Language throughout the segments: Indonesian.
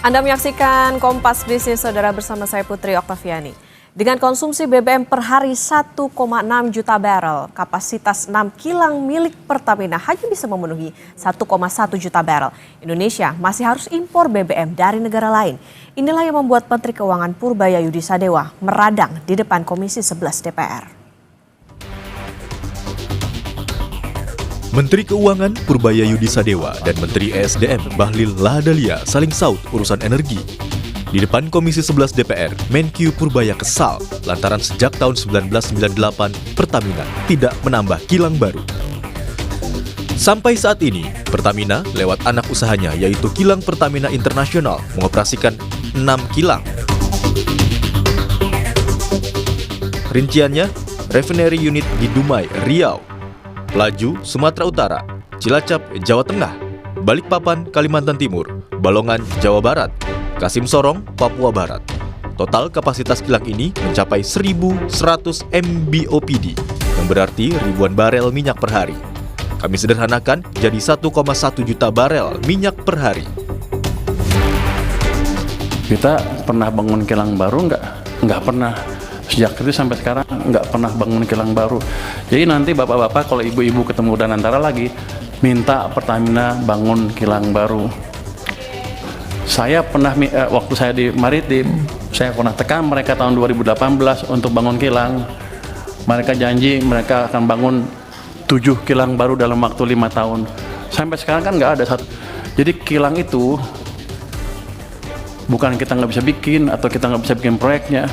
Anda menyaksikan Kompas Bisnis Saudara bersama saya Putri Oktaviani. Dengan konsumsi BBM per hari 1,6 juta barel, kapasitas 6 kilang milik Pertamina hanya bisa memenuhi 1,1 juta barel. Indonesia masih harus impor BBM dari negara lain. Inilah yang membuat Menteri Keuangan Purbayayudi Sadewa meradang di depan Komisi 11 DPR. Menteri Keuangan Purbayayudi Sadewa dan Menteri ESDM Bahlil Lahadalia saling saut urusan energi. Di depan Komisi 11 DPR, Menkyu Purbaya kesal lantaran sejak tahun 1998 Pertamina tidak menambah kilang baru. Sampai saat ini, Pertamina lewat anak usahanya yaitu Kilang Pertamina Internasional mengoperasikan 6 kilang. Rinciannya, refinery unit di Dumai, Riau, Pelaju, Sumatera Utara, Cilacap, Jawa Tengah, Balikpapan, Kalimantan Timur, Balongan, Jawa Barat, Kasim Sorong, Papua Barat. Total kapasitas kilang ini mencapai 1.100 MBOPD, yang berarti ribuan barel minyak per hari. Kami sederhanakan jadi 1,1 juta barel minyak per hari. Kita pernah bangun kilang baru nggak? Nggak pernah. Sejak itu sampai sekarang nggak pernah bangun kilang baru. Jadi nanti bapak-bapak kalau ibu-ibu ketemu Danantara lagi, minta Pertamina bangun kilang baru. Saya pernah, waktu saya di Maritim, saya pernah tekan mereka tahun 2018 untuk bangun kilang. Mereka janji mereka akan bangun 7 kilang baru dalam waktu 5 tahun. Sampai sekarang kan nggak ada satu. Jadi kilang itu bukan kita nggak bisa bikin atau kita nggak bisa bikin proyeknya,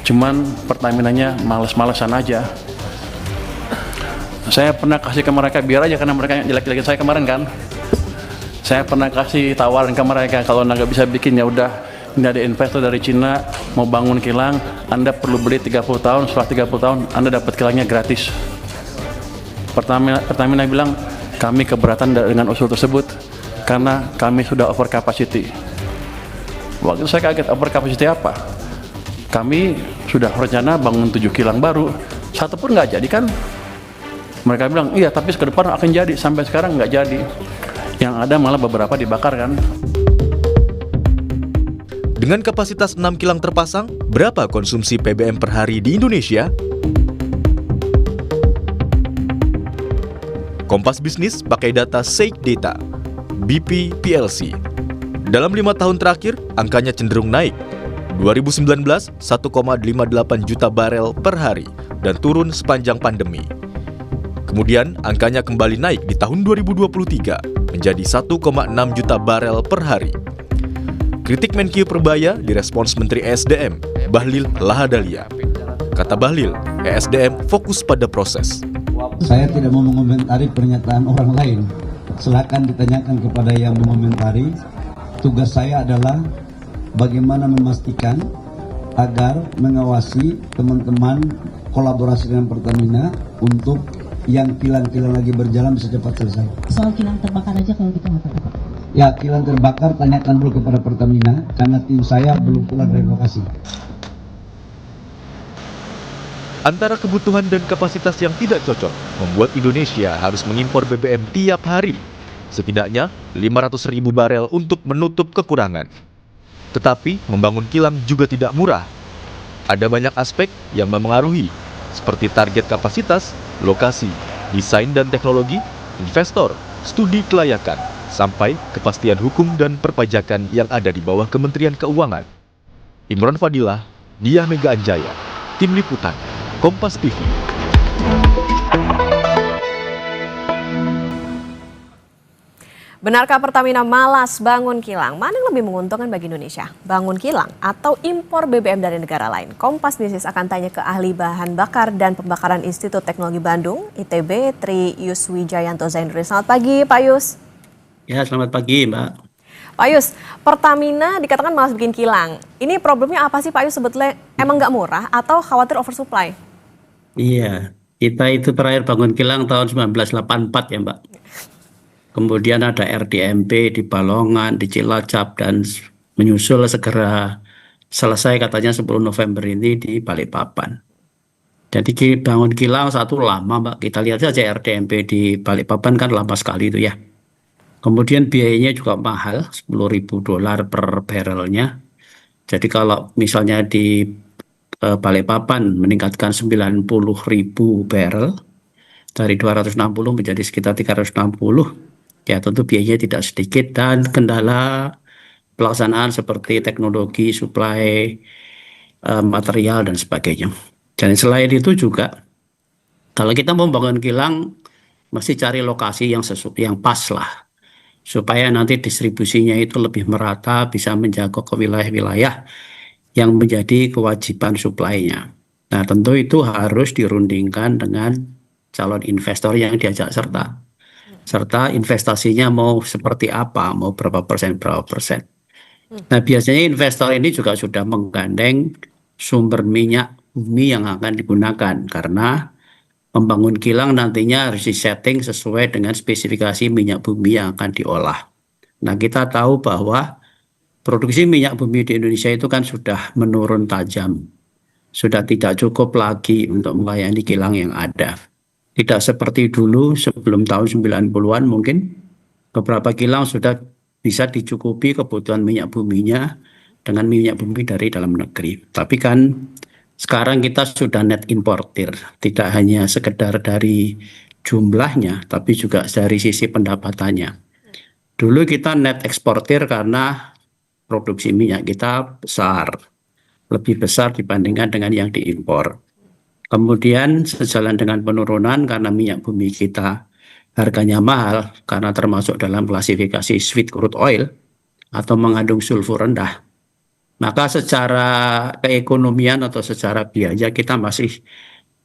cuman Pertaminanya males-malesan aja. Saya pernah kasih ke mereka biar aja karena mereka jelek-jelekin saya kemarin kan. Saya pernah kasih tawaran ke mereka kalau nggak bisa bikin ya udah, ini ada investor dari Cina mau bangun kilang, Anda perlu beli 30 tahun, setelah 30 tahun Anda dapat kilangnya gratis. Pertamina bilang kami keberatan dengan usul tersebut karena kami sudah over capacity. Waktu itu saya kaget, over capacity apa? Kami sudah rencana bangun 7 kilang baru, satu pun nggak jadi kan? Mereka bilang iya tapi ke depan akan jadi, sampai sekarang nggak jadi. Yang ada malah beberapa dibakar kan. Dengan kapasitas 6 kilang terpasang, berapa konsumsi PBM per hari di Indonesia? Kompas Bisnis pakai data Shake Data, BP PLC. Dalam 5 tahun terakhir, angkanya cenderung naik. 2019, 1,58 juta barel per hari dan turun sepanjang pandemi. Kemudian, angkanya kembali naik di tahun 2023 menjadi 1,6 juta barel per hari. Kritik Menkyu Purbaya direspons Menteri ESDM, Bahlil Lahadalia. Kata Bahlil, ESDM fokus pada proses. Saya tidak mau mengomentari pernyataan orang lain. Silakan ditanyakan kepada yang mengomentari. Tugas saya adalah bagaimana memastikan agar mengawasi teman-teman kolaborasi dengan Pertamina untuk yang kilang-kilang lagi berjalan bisa cepat selesai. Soal kilang terbakar aja kalau gitu nggak apa-apa. Ya, kilang terbakar tanyakan dulu kepada Pertamina karena tim saya belum pulang dari lokasi. Antara kebutuhan dan kapasitas yang tidak cocok membuat Indonesia harus mengimpor BBM tiap hari. Setidaknya 500.000 barel untuk menutup kekurangan. Tetapi membangun kilang juga tidak murah. Ada banyak aspek yang memengaruhi, seperti target kapasitas, lokasi, desain dan teknologi, investor, studi kelayakan, sampai kepastian hukum dan perpajakan yang ada di bawah Kementerian Keuangan. Imran Fadilah, Diah Mega Anjaya, Tim Liputan, Kompas TV. Benarkah Pertamina malas bangun kilang? Mana yang lebih menguntungkan bagi Indonesia? Bangun kilang atau impor BBM dari negara lain? Kompas Bisnis akan tanya ke ahli bahan bakar dan pembakaran Institut Teknologi Bandung, ITB, Tri Yuswijayanto Zainuri. Selamat pagi, Pak Yus. Ya, selamat pagi, Mbak. Pak Yus, Pertamina dikatakan malas bikin kilang. Ini problemnya apa sih, Pak Yus? Sebetulnya emang nggak murah atau khawatir oversupply? Iya, kita itu terakhir bangun kilang tahun 1984 ya, Mbak. Kemudian ada RDMP di Balongan, di Cilacap, dan menyusul segera selesai katanya 10 November ini di Balikpapan. Jadi bangun kilang satu lama, Mbak. Kita lihat saja RDMP di Balikpapan kan lama sekali itu ya. Kemudian biayanya juga mahal, $10.000 per barrelnya. Jadi kalau misalnya di Balikpapan meningkatkan 90.000 barrel dari 260 menjadi sekitar 360, ya tentu biayanya tidak sedikit dan kendala pelaksanaan seperti teknologi, suplai material dan sebagainya. Dan selain itu juga kalau kita membangun kilang mesti cari lokasi yang pas lah supaya nanti distribusinya itu lebih merata, bisa menjangkau ke wilayah-wilayah yang menjadi kewajiban suplainya. Nah, tentu itu harus dirundingkan dengan calon investor yang diajak serta investasinya mau seperti apa, mau berapa persen. Nah, biasanya investor ini juga sudah menggandeng sumber minyak bumi yang akan digunakan karena membangun kilang nantinya harus disetting sesuai dengan spesifikasi minyak bumi yang akan diolah. Nah, kita tahu bahwa produksi minyak bumi di Indonesia itu kan sudah menurun tajam. Sudah tidak cukup lagi untuk melayani kilang yang ada. Tidak seperti dulu sebelum tahun 90-an mungkin beberapa kilang sudah bisa dicukupi kebutuhan minyak buminya dengan minyak bumi dari dalam negeri. Tapi kan sekarang kita sudah net importir, tidak hanya sekedar dari jumlahnya, tapi juga dari sisi pendapatannya. Dulu kita net eksportir karena produksi minyak kita besar, lebih besar dibandingkan dengan yang diimpor. Kemudian sejalan dengan penurunan karena minyak bumi kita harganya mahal karena termasuk dalam klasifikasi sweet crude oil atau mengandung sulfur rendah. Maka secara keekonomian atau secara biaya kita masih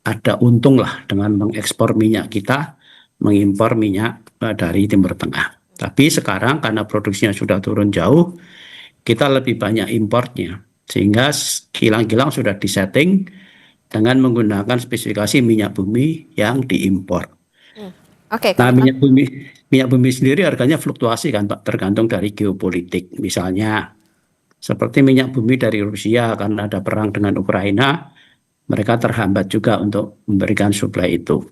ada untung lah dengan mengekspor minyak kita, mengimpor minyak dari Timur Tengah. Tapi sekarang karena produksinya sudah turun jauh, kita lebih banyak importnya. Sehingga kilang-kilang sudah disetting dengan menggunakan spesifikasi minyak bumi yang diimpor. Oke, Nah, minyak bumi sendiri harganya fluktuasi kan Pak, tergantung dari geopolitik. Misalnya seperti minyak bumi dari Rusia karena ada perang dengan Ukraina, mereka terhambat juga untuk memberikan suplai itu.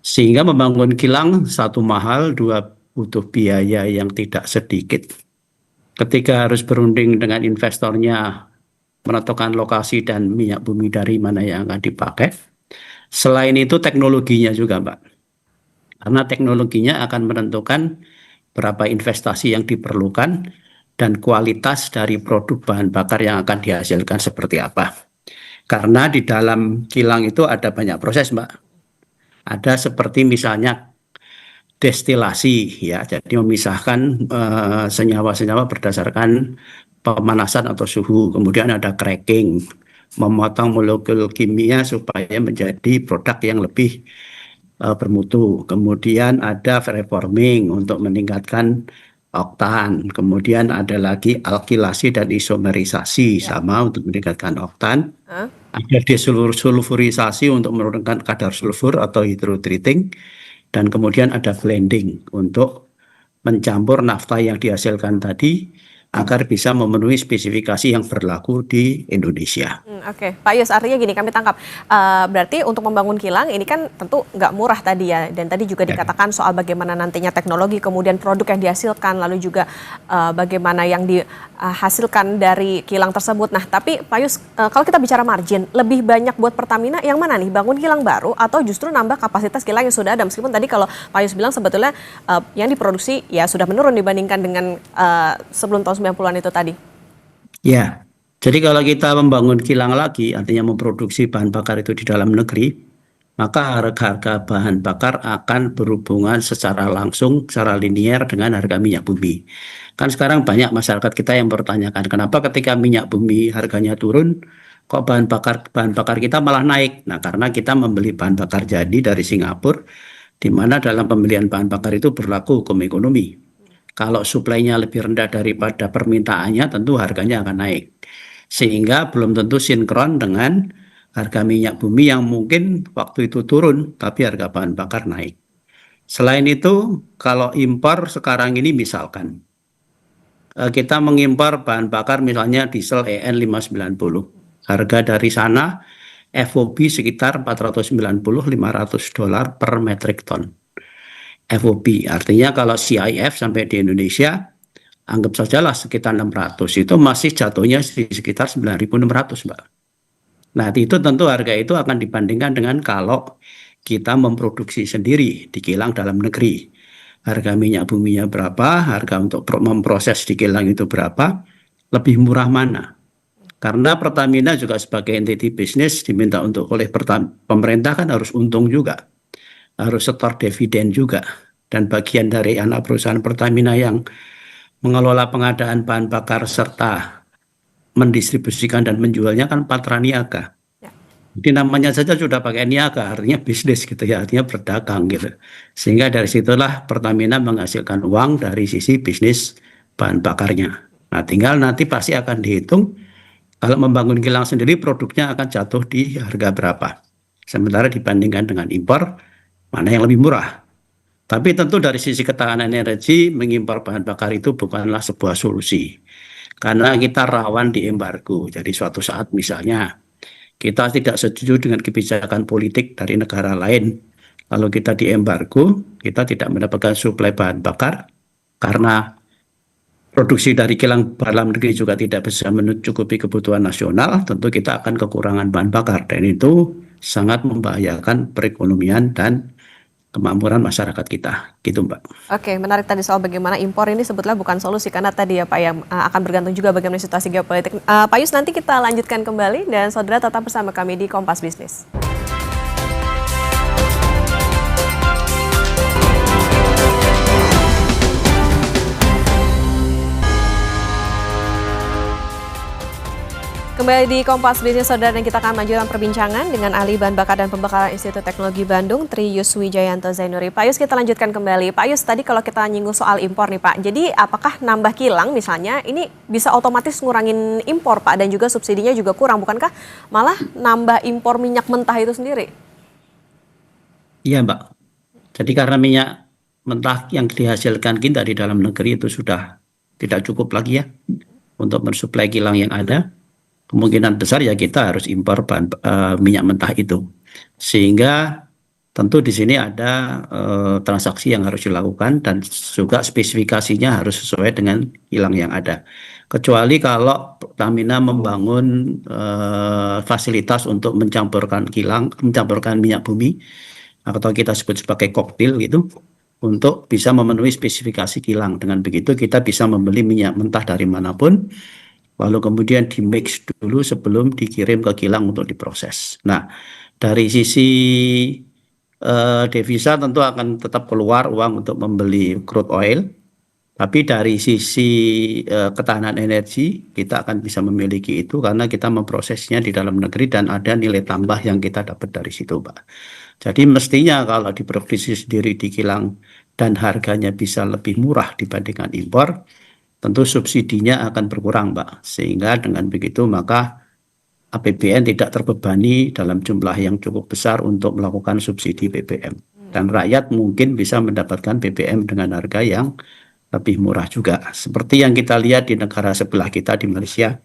Sehingga membangun kilang satu mahal, dua butuh biaya yang tidak sedikit. Ketika harus berunding dengan investornya menentukan lokasi dan minyak bumi dari mana yang akan dipakai. Selain itu teknologinya juga Pak. Karena teknologinya akan menentukan berapa investasi yang diperlukan dan kualitas dari produk bahan bakar yang akan dihasilkan seperti apa. Karena di dalam kilang itu ada banyak proses, Mbak. Ada seperti misalnya destilasi, ya, jadi memisahkan senyawa-senyawa berdasarkan pemanasan atau suhu. Kemudian ada cracking, memotong molekul kimia supaya menjadi produk yang lebih bermutu. Kemudian ada reforming untuk meningkatkan oktan. Kemudian ada lagi alkilasi dan isomerisasi sama untuk meningkatkan oktan. Ada desulfurisasi untuk menurunkan kadar sulfur atau hydrotreating. Dan kemudian ada blending untuk mencampur nafta yang dihasilkan tadi agar bisa memenuhi spesifikasi yang berlaku di Indonesia. Oke, Pak Yus, artinya gini, kami tangkap. Berarti untuk membangun kilang ini kan tentu nggak murah tadi ya. Dan tadi juga dikatakan soal bagaimana nantinya teknologi, kemudian produk yang dihasilkan, lalu juga bagaimana yang dihasilkan dari kilang tersebut. Nah, tapi Pak Yus, kalau kita bicara margin, lebih banyak buat Pertamina yang mana nih? Bangun kilang baru atau justru nambah kapasitas kilang yang sudah ada? Meskipun tadi kalau Pak Yus bilang sebetulnya yang diproduksi ya sudah menurun dibandingkan dengan sebelum tahun 90-an itu tadi. Ya, jadi kalau kita membangun kilang lagi, artinya memproduksi bahan bakar itu di dalam negeri, maka harga-harga bahan bakar akan berhubungan secara langsung, secara linier dengan harga minyak bumi. Kan sekarang banyak masyarakat kita yang bertanyakan, kenapa ketika minyak bumi harganya turun, kok bahan bakar kita malah naik? Nah, karena kita membeli bahan bakar jadi dari Singapura, di mana dalam pembelian bahan bakar itu berlaku hukum ekonomi. Kalau suplainya lebih rendah daripada permintaannya, tentu harganya akan naik. Sehingga belum tentu sinkron dengan harga minyak bumi yang mungkin waktu itu turun, tapi harga bahan bakar naik. Selain itu, kalau impor sekarang ini misalkan, kita mengimpor bahan bakar misalnya diesel EN 590. Harga dari sana FOB sekitar $490-500 per metric ton. FOB. Artinya kalau CIF sampai di Indonesia, anggap sajalah sekitar 600, itu masih jatuhnya di sekitar 9.600, Mbak. Nah, itu tentu harga itu akan dibandingkan dengan kalau kita memproduksi sendiri di kilang dalam negeri. Harga minyak buminya berapa, harga untuk memproses di kilang itu berapa, lebih murah mana? Karena Pertamina juga sebagai entity bisnis diminta untuk oleh pemerintah kan harus untung juga, harus setor dividen juga. Dan bagian dari anak perusahaan Pertamina yang mengelola pengadaan bahan bakar serta mendistribusikan dan menjualnya kan Patra Niaga. Jadi namanya saja sudah pakai niaga, artinya bisnis gitu ya, artinya berdagang gitu. Sehingga dari situlah Pertamina menghasilkan uang dari sisi bisnis bahan bakarnya. Nah, tinggal nanti pasti akan dihitung kalau membangun kilang sendiri produknya akan jatuh di harga berapa. Sementara dibandingkan dengan impor, mana yang lebih murah. Tapi tentu dari sisi ketahanan energi, mengimpor bahan bakar itu bukanlah sebuah solusi. Karena kita rawan di embargo. Jadi suatu saat misalnya kita tidak setuju dengan kebijakan politik dari negara lain. Lalu kita di embargo, kita tidak mendapatkan suplai bahan bakar karena produksi dari kilang dalam negeri juga tidak bisa mencukupi kebutuhan nasional, tentu kita akan kekurangan bahan bakar. Dan itu sangat membahayakan perekonomian dan kemakmuran masyarakat kita, gitu Mbak. Oke, menarik tadi soal bagaimana impor ini sebetulnya bukan solusi karena tadi ya Pak yang akan bergantung juga bagaimana situasi geopolitik. Pak Yus, nanti kita lanjutkan kembali dan saudara tetap bersama kami di Kompas Bisnis. Kembali di Kompas Bisnis Saudara dan kita akan lanjutkan perbincangan dengan ahli bahan bakar dan pembakaran Institut Teknologi Bandung, Tri Yus Wijayanto Zainuri. Pak Yus, kita lanjutkan kembali. Pak Yus, tadi kalau kita nyinggung soal impor nih Pak, jadi apakah nambah kilang misalnya ini bisa otomatis ngurangin impor Pak dan juga subsidinya juga kurang, bukankah malah nambah impor minyak mentah itu sendiri? Iya Mbak, jadi karena minyak mentah yang dihasilkan kita di dalam negeri itu sudah tidak cukup lagi ya untuk mensuplai kilang yang ada. Kemungkinan besar ya kita harus impor minyak mentah itu, sehingga tentu di sini ada transaksi yang harus dilakukan dan juga spesifikasinya harus sesuai dengan kilang yang ada. Kecuali kalau Pertamina membangun fasilitas untuk mencampurkan minyak bumi atau kita sebut sebagai koktail gitu, untuk bisa memenuhi spesifikasi kilang. Dengan begitu kita bisa membeli minyak mentah dari manapun, lalu kemudian di mix dulu sebelum dikirim ke kilang untuk diproses. Nah, dari sisi devisa tentu akan tetap keluar uang untuk membeli crude oil, tapi dari sisi ketahanan energi kita akan bisa memiliki itu karena kita memprosesnya di dalam negeri dan ada nilai tambah yang kita dapat dari situ, Pak. Jadi mestinya kalau diproduksi sendiri di kilang dan harganya bisa lebih murah dibandingkan impor, tentu subsidinya akan berkurang, Pak. Sehingga dengan begitu maka APBN tidak terbebani dalam jumlah yang cukup besar untuk melakukan subsidi BBM. Dan rakyat mungkin bisa mendapatkan BBM dengan harga yang lebih murah juga. Seperti yang kita lihat di negara sebelah kita di Malaysia,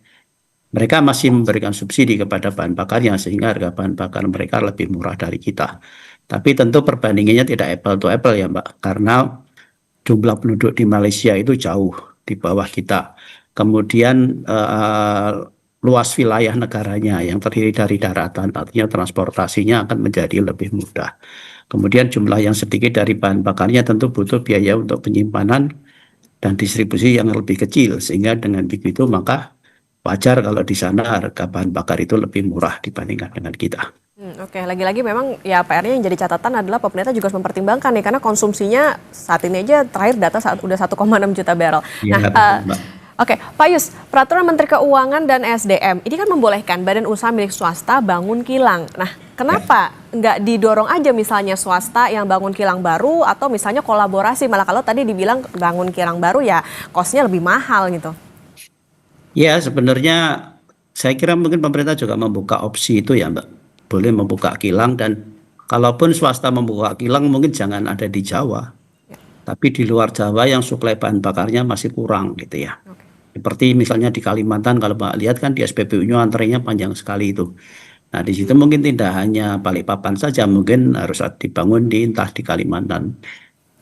mereka masih memberikan subsidi kepada bahan bakarnya sehingga harga bahan bakar mereka lebih murah dari kita. Tapi tentu perbandingannya tidak apple to apple ya, Mbak. Karena jumlah penduduk di Malaysia itu jauh di bawah kita. Kemudian luas wilayah negaranya yang terdiri dari daratan, artinya transportasinya akan menjadi lebih mudah. Kemudian jumlah yang sedikit dari bahan bakarnya tentu butuh biaya untuk penyimpanan dan distribusi yang lebih kecil, sehingga dengan begitu maka wajar kalau di sana harga bahan bakar itu lebih murah dibandingkan dengan kita. Oke, lagi-lagi memang ya PR-nya yang jadi catatan adalah pemerintah juga harus mempertimbangkan nih karena konsumsinya saat ini aja terakhir data udah 1,6 juta barrel. Ya, Oke, Pak Yus, Peraturan Menteri Keuangan dan SDM ini kan membolehkan badan usaha milik swasta bangun kilang. Nah, kenapa nggak didorong aja misalnya swasta yang bangun kilang baru atau misalnya kolaborasi? Malah kalau tadi dibilang bangun kilang baru ya kosnya lebih mahal gitu. Ya, sebenarnya saya kira mungkin pemerintah juga membuka opsi itu ya, Mbak. Boleh membuka kilang dan kalaupun swasta membuka kilang mungkin jangan ada di Jawa. Tapi di luar Jawa yang suplai bahan bakarnya masih kurang gitu ya. Seperti misalnya di Kalimantan kalau Mbak lihat kan di SPBU-nya antrenya panjang sekali itu. Nah, di situ mungkin tidak hanya Balikpapan saja, mungkin harus dibangun entah di Kalimantan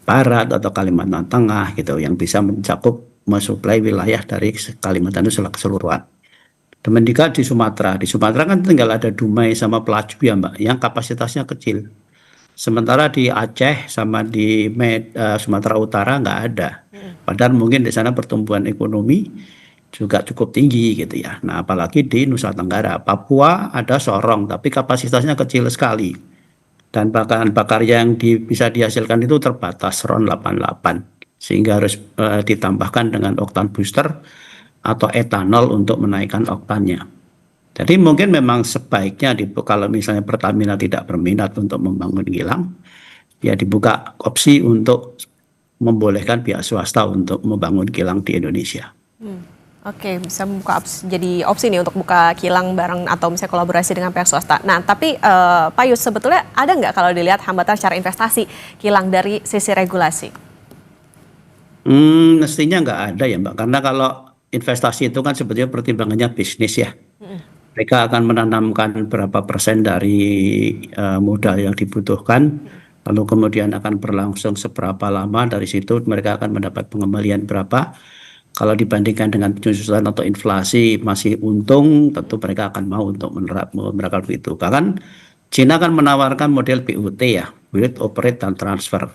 Barat atau Kalimantan Tengah gitu yang bisa mencakup mensuplai wilayah dari Kalimantan itu keseluruhan. Demikian di Sumatera. Di Sumatera kan tinggal ada Dumai sama Pelaju ya Mbak, yang kapasitasnya kecil. Sementara di Aceh sama di Sumatera Utara nggak ada. Padahal mungkin di sana pertumbuhan ekonomi juga cukup tinggi gitu ya. Nah apalagi di Nusa Tenggara. Papua ada Sorong tapi kapasitasnya kecil sekali. Dan bahan bakar yang bisa dihasilkan itu terbatas RON 88. Sehingga harus ditambahkan dengan oktan booster atau etanol untuk menaikkan oktannya. Jadi mungkin memang sebaiknya kalau misalnya Pertamina tidak berminat untuk membangun kilang, ya dibuka opsi untuk membolehkan pihak swasta untuk membangun kilang di Indonesia. Oke, bisa membuka jadi opsi nih untuk buka kilang bareng atau misalnya kolaborasi dengan pihak swasta. Nah, tapi Pak Yus, sebetulnya ada nggak kalau dilihat hambatan secara investasi kilang dari sisi regulasi? Mestinya nggak ada ya Mbak, karena kalau investasi itu kan sebetulnya pertimbangannya bisnis ya. Mereka akan menanamkan berapa persen dari modal yang dibutuhkan, lalu kemudian akan berlangsung seberapa lama, dari situ mereka akan mendapat pengembalian berapa. Kalau dibandingkan dengan penyusutan atau inflasi masih untung, tentu mereka akan mau untuk menerapkan itu. Bahkan Cina kan menawarkan model BOT ya, build, operate, dan transfer.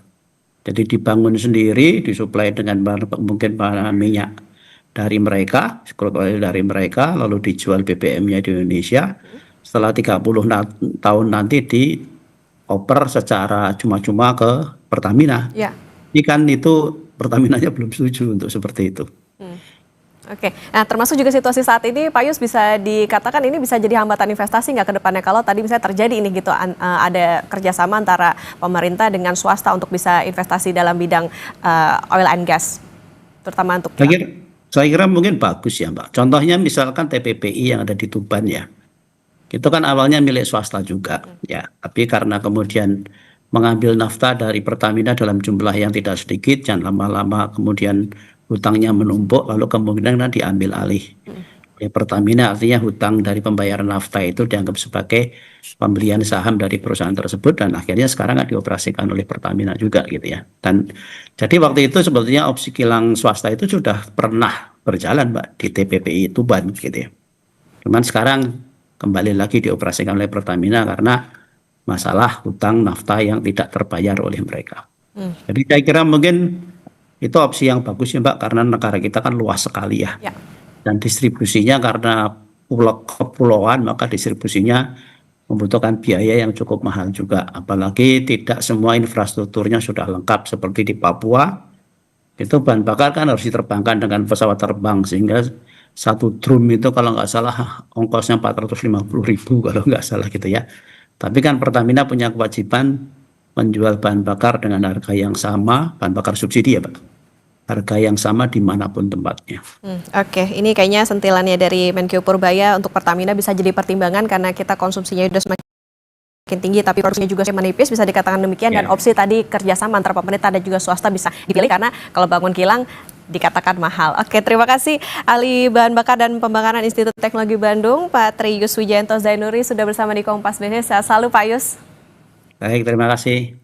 Jadi dibangun sendiri, disuplai dengan mungkin bahan minyak dari mereka, lalu dijual BBM-nya di Indonesia. Setelah 30 tahun nanti dioper secara cuma-cuma ke Pertamina. Ya. Ini kan itu Pertaminanya belum setuju untuk seperti itu. Oke, nah termasuk juga situasi saat ini, Pak Yus, bisa dikatakan ini bisa jadi hambatan investasi nggak ke depannya kalau tadi misalnya terjadi ini gitu, ada kerjasama antara pemerintah dengan swasta untuk bisa investasi dalam bidang oil and gas, terutama untuk Saya kira mungkin bagus ya Mbak. Contohnya misalkan TPPI yang ada di Tuban ya, itu kan awalnya milik swasta juga ya, tapi karena kemudian mengambil nafta dari Pertamina dalam jumlah yang tidak sedikit, dan lama-lama kemudian hutangnya menumpuk, lalu kemungkinan diambil alih oleh Pertamina. Artinya hutang dari pembayaran nafta itu dianggap sebagai pembelian saham dari perusahaan tersebut, dan akhirnya sekarang dioperasikan oleh Pertamina juga gitu ya. Dan jadi waktu itu sebetulnya opsi kilang swasta itu sudah pernah berjalan Mbak di TPPI Tuban gitu ya. Cuman sekarang kembali lagi dioperasikan oleh Pertamina karena masalah hutang nafta yang tidak terbayar oleh mereka. Jadi saya kira mungkin itu opsi yang bagus ya Mbak, karena negara kita kan luas sekali ya. Dan distribusinya karena kepulauan, maka distribusinya membutuhkan biaya yang cukup mahal juga. Apalagi tidak semua infrastrukturnya sudah lengkap seperti di Papua. Itu bahan bakar kan harus diterbangkan dengan pesawat terbang, sehingga satu drum itu kalau nggak salah ongkosnya 450.000 kalau nggak salah gitu ya. Tapi kan Pertamina punya kewajiban menjual bahan bakar dengan harga yang sama, bahan bakar subsidi ya Pak, harga yang sama dimanapun tempatnya. Oke, ini kayaknya sentilannya dari Menkyu Purbaya untuk Pertamina bisa jadi pertimbangan karena kita konsumsinya sudah semakin tinggi tapi produksinya juga menipis, bisa dikatakan demikian. Dan opsi tadi kerjasama antara pemerintah dan juga swasta bisa dipilih karena kalau bangun kilang dikatakan mahal. Oke, terima kasih ahli bahan bakar dan pembakaran Institut Teknologi Bandung, Pak Tri Yus Wijayanto Zainuri sudah bersama di Kompas Bisnis. Sehat selalu Pak Yus. Baik, terima kasih.